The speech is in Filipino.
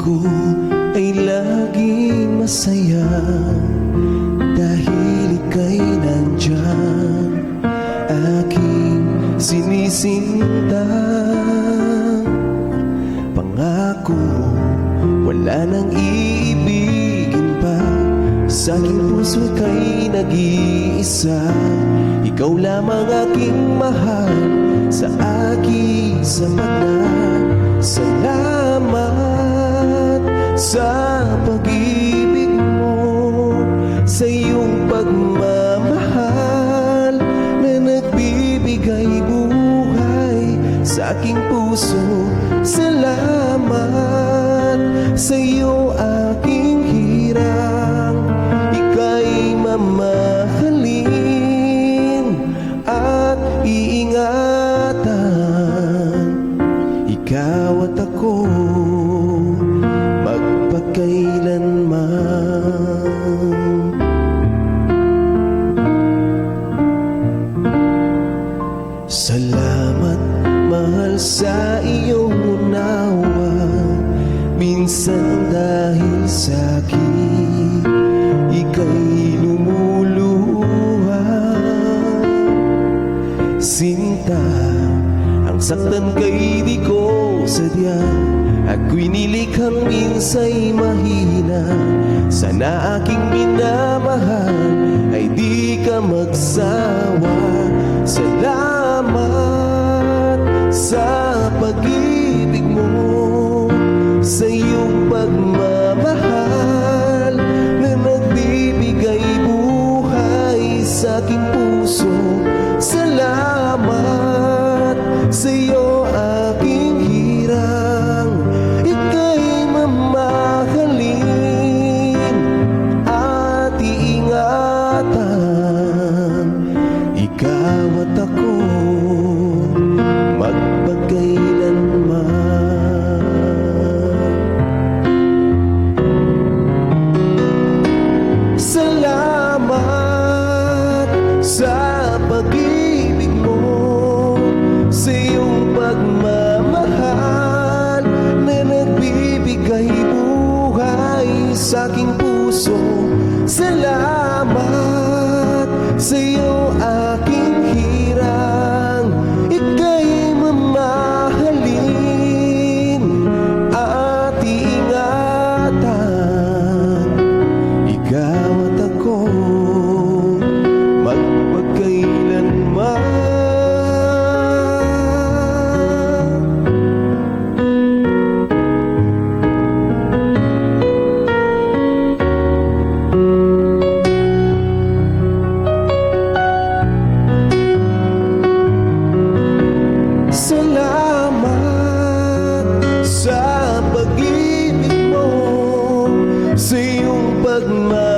ko ay laging masaya dahil ika'y nandyan, aking sinisinta. Pangako, wala nang iibigin pa, sa aking puso ka'y nag-iisa. Ikaw lamang aking mahal, sa aking sapat na. Salamat sa pag-ibig mo, sa iyong pagmamahal na nagbibigay buhay sa aking puso. Salamat sa iyo aking hirang, ika'y mamahalin at iingatan. Ikaw at ako magpakailanman. Salamat mahal sa iyong unawa, minsan dahil sa'kin ika'y lumuluha. Sinta, ang saktan kay di ko sadya, ako'y nilikhang minsa'y mahina. Sana aking minamahal ay di ka magsawa. Salamat sa pag-ibig mo, sa iyong pagmamahal na nagbibigay buhay sa aking puso. Salamat sa iyo aking hirang, ika'y mamahalin at iingatan. Ikaw at ako magpakailanman. Salamat sa pag-ibig mo, sa iyong pagmamahal na nagbibigay buhay sa aking puso. Salamat sa iyo aking hirang, ika'y mamahalin at iingatan. Ikaw at ako magpakailanman. Salamat sa pag-ibig mo, sa iyong pagmamahal